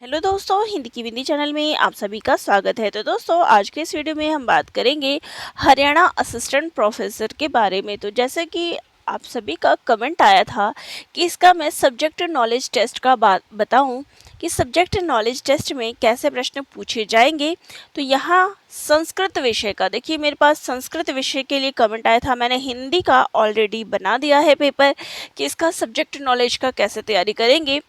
Hello दोस्तों, हिंदी की बिंदी channel में आप सभी का स्वागत है। तो दोस्तों, आज के इस वीडियो में हम बात करेंगे हरियाणा असिस्टेंट प्रोफेसर के बारे में। तो जैसे कि आप सभी का कमेंट आया था कि इसका मैं सब्जेक्ट नॉलेज टेस्ट का बात बताऊं कि सब्जेक्ट नॉलेज टेस्ट में कैसे प्रश्न पूछे जाएंगे। तो यहाँ संस्कृत विषय का देखिए, मेरे पास संस्कृत विषय के लिए कमेंट आया था। मैंने हिंदी का ऑलरेडी बना दिया है पेपर कि इसका सब्जेक्ट नॉलेज का कैसे तैयारी करेंगे।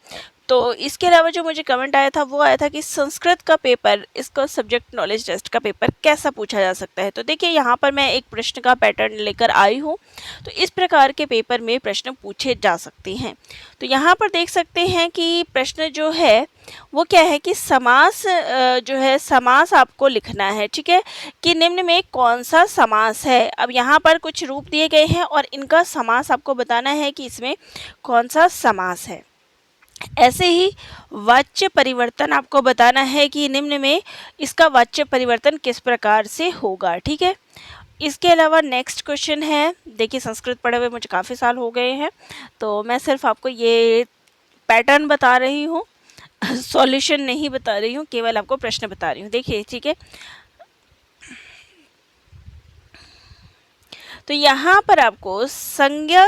तो इसके अलावा जो मुझे कमेंट आया था वो आया था कि संस्कृत का पेपर, इसका सब्जेक्ट नॉलेज टेस्ट का पेपर कैसा पूछा जा सकता है। तो देखिए, यहाँ पर मैं एक प्रश्न का पैटर्न लेकर आई हूँ। तो इस प्रकार के पेपर में प्रश्न पूछे जा सकते हैं। तो यहाँ पर देख सकते हैं कि प्रश्न जो है वो क्या है कि समास जो है समास आपको लिखना है। ठीक है, कि निम्न में कौन सा समास है। अब यहाँ पर कुछ रूप दिए गए हैं और इनका समास आपको बताना है कि इसमें कौन सा समास है। ऐसे ही वाच्य परिवर्तन आपको बताना है कि निम्न में इसका वाच्य परिवर्तन किस प्रकार से होगा। ठीक है, इसके अलावा नेक्स्ट क्वेश्चन है। देखिए, संस्कृत पढ़े हुए मुझे काफ़ी साल हो गए हैं, तो मैं सिर्फ आपको ये पैटर्न बता रही हूँ, सॉल्यूशन नहीं बता रही हूँ, केवल आपको प्रश्न बता रही हूँ। देखिए, ठीक है, तो यहाँ पर आपको संज्ञा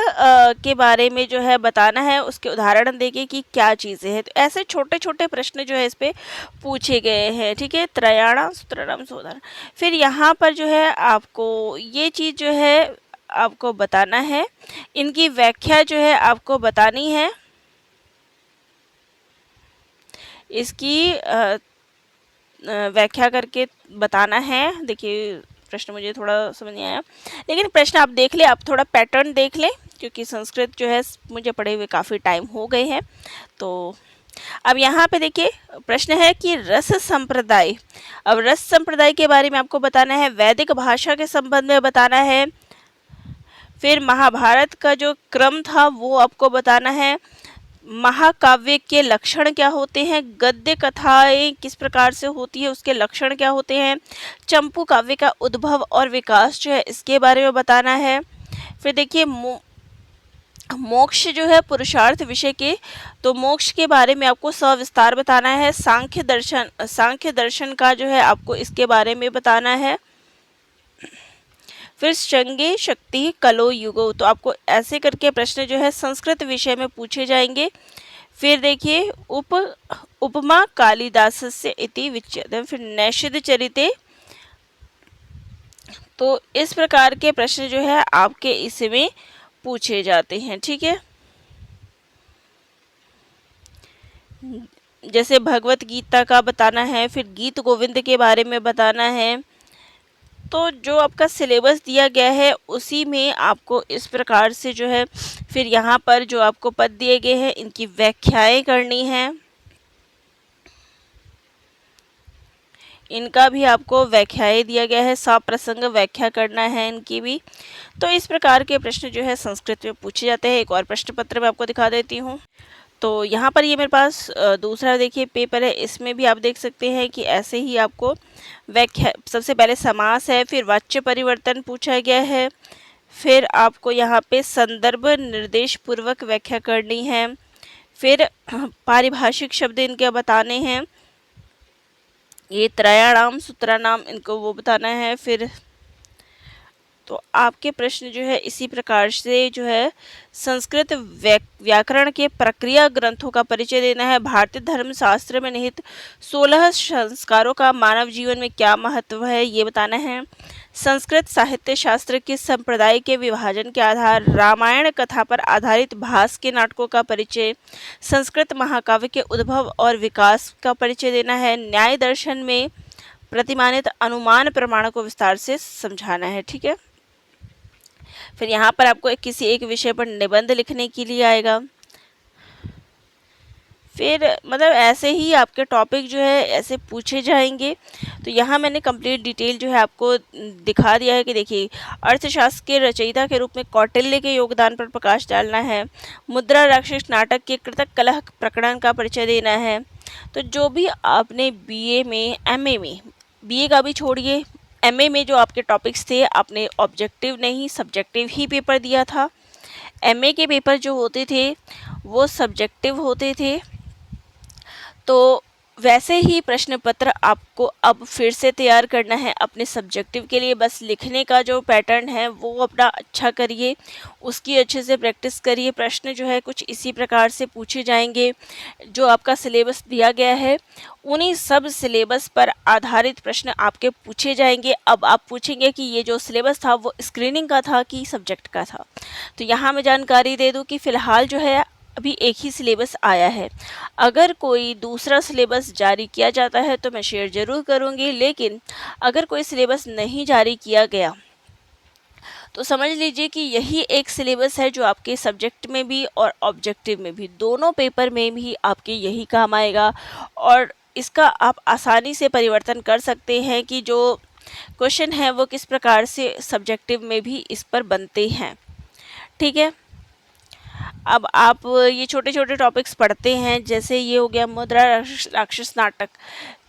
के बारे में जो है बताना है, उसके उदाहरण देके कि क्या चीज़ें हैं। तो ऐसे छोटे छोटे प्रश्न जो है इस पे पूछे गए हैं। ठीक है, त्रयाणाम सूत्राणाम सोदाहरण। फिर यहाँ पर जो है आपको ये चीज़ जो है आपको बताना है, इनकी व्याख्या जो है आपको बतानी है, इसकी व्याख्या करके बताना है। देखिए, प्रश्न मुझे थोड़ा समझ नहीं आया, लेकिन प्रश्न आप देख ले, आप थोड़ा पैटर्न देख लें, क्योंकि संस्कृत जो है मुझे पढ़े हुए काफ़ी टाइम हो गए हैं। तो अब यहाँ पे देखिए, प्रश्न है कि रस संप्रदाय। अब रस संप्रदाय के बारे में आपको बताना है, वैदिक भाषा के संबंध में बताना है, फिर महाभारत का जो क्रम था वो आपको बताना है, महाकाव्य के लक्षण क्या होते हैं, गद्य कथाएं किस प्रकार से होती है उसके लक्षण क्या होते हैं, चंपू काव्य का उद्भव और विकास जो है इसके बारे में बताना है। फिर देखिए, मोक्ष जो है पुरुषार्थ विषय के, तो मोक्ष के बारे में आपको सविस्तार बताना है। सांख्य दर्शन का जो है आपको इसके बारे में बताना है। फिर श्रृंगे शक्ति कलो युगो, तो आपको ऐसे करके प्रश्न जो है संस्कृत विषय में पूछे जाएंगे। फिर देखिए, उपमा कालिदासस्य इति विच्यते, फिर नैषध चरिते। तो इस प्रकार के प्रश्न जो है आपके इसमें पूछे जाते हैं। ठीक है, जैसे भगवत गीता का बताना है, फिर गीत गोविंद के बारे में बताना है। तो जो आपका सिलेबस दिया गया है उसी में आपको इस प्रकार से जो है, फिर यहाँ पर जो आपको पद दिए गए हैं इनकी व्याख्याएं करनी है, इनका भी आपको व्याख्याएं दिया गया है, सप्रसंग व्याख्या करना है इनकी भी। तो इस प्रकार के प्रश्न जो है संस्कृत में पूछे जाते हैं। एक और प्रश्न पत्र मैं आपको दिखा देती हूँ। तो यहाँ पर ये मेरे पास दूसरा देखिए पेपर है, इसमें भी आप देख सकते हैं कि ऐसे ही आपको व्याख्या, सबसे पहले समास है, फिर वाच्य परिवर्तन पूछा गया है, फिर आपको यहाँ पे संदर्भ निर्देश पूर्वक व्याख्या करनी है, फिर पारिभाषिक शब्द इनके बताने हैं, ये त्रयाणाम सूत्राणाम इनको वो बताना है। फिर तो आपके प्रश्न जो है इसी प्रकार से जो है संस्कृत व्याकरण के प्रक्रिया ग्रंथों का परिचय देना है, भारतीय धर्मशास्त्र में निहित 16 संस्कारों का मानव जीवन में क्या महत्व है ये बताना है, संस्कृत साहित्य शास्त्र के संप्रदाय के विभाजन के आधार, रामायण कथा पर आधारित भास के नाटकों का परिचय, संस्कृत महाकाव्य के उद्भव और विकास का परिचय देना है, न्याय दर्शन में प्रतिमानित अनुमान प्रमाण को विस्तार से समझाना है। ठीक है, फिर यहाँ पर आपको किसी एक विषय पर निबंध लिखने के लिए आएगा। फिर मतलब ऐसे ही आपके टॉपिक जो है ऐसे पूछे जाएंगे। तो यहाँ मैंने कंप्लीट डिटेल जो है आपको दिखा दिया है कि देखिए, अर्थशास्त्र के रचयिता के रूप में कौटिल्य के योगदान पर प्रकाश डालना है, मुद्रा राक्षस नाटक के कृतक कलह प्रकरण का परिचय देना है। तो जो भी आपने बीए में, एमए में, बीए का भी छोड़िए, एमए में जो आपके टॉपिक्स थे आपने ऑब्जेक्टिव नहीं सब्जेक्टिव ही पेपर दिया था। एमए के पेपर जो होते थे वो सब्जेक्टिव होते थे। तो वैसे ही प्रश्न पत्र आपको अब फिर से तैयार करना है अपने सब्जेक्टिव के लिए। बस लिखने का जो पैटर्न है वो अपना अच्छा करिए, उसकी अच्छे से प्रैक्टिस करिए। प्रश्न जो है कुछ इसी प्रकार से पूछे जाएंगे। जो आपका सिलेबस दिया गया है उन्हीं सब सिलेबस पर आधारित प्रश्न आपके पूछे जाएंगे। अब आप पूछेंगे कि ये जो सिलेबस था वो स्क्रीनिंग का था कि सब्जेक्ट का था। तो यहाँ मैं जानकारी दे दूँ कि फ़िलहाल जो है अभी एक ही सिलेबस आया है। अगर कोई दूसरा सिलेबस जारी किया जाता है तो मैं शेयर ज़रूर करूँगी, लेकिन अगर कोई सिलेबस नहीं जारी किया गया तो समझ लीजिए कि यही एक सिलेबस है जो आपके सब्जेक्ट में भी और ऑब्जेक्टिव में भी, दोनों पेपर में भी आपके यही काम आएगा। और इसका आप आसानी से परिवर्तन कर सकते हैं कि जो क्वेश्चन है वो किस प्रकार से सब्जेक्टिव में भी इस पर बनते हैं। ठीक है, अब आप ये छोटे छोटे टॉपिक्स पढ़ते हैं, जैसे ये हो गया मुद्रा राक्षस नाटक,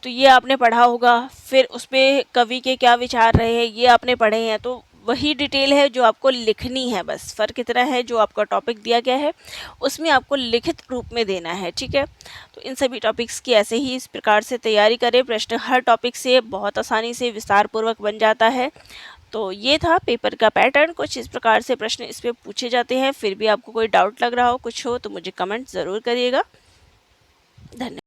तो ये आपने पढ़ा होगा। फिर उस पर कवि के क्या विचार रहे हैं ये आपने पढ़े हैं। तो वही डिटेल है जो आपको लिखनी है, बस फ़र्क इतना है जो आपका टॉपिक दिया गया है उसमें आपको लिखित रूप में देना है। ठीक है, तो इन सभी टॉपिक्स की ऐसे ही इस प्रकार से तैयारी करें। प्रश्न हर टॉपिक से बहुत आसानी से विस्तार पूर्वक बन जाता है। तो ये था पेपर का पैटर्न, कुछ इस प्रकार से प्रश्न इस पे पूछे जाते हैं। फिर भी आपको कोई डाउट लग रहा हो, कुछ हो, तो मुझे कमेंट ज़रूर करिएगा। धन्यवाद।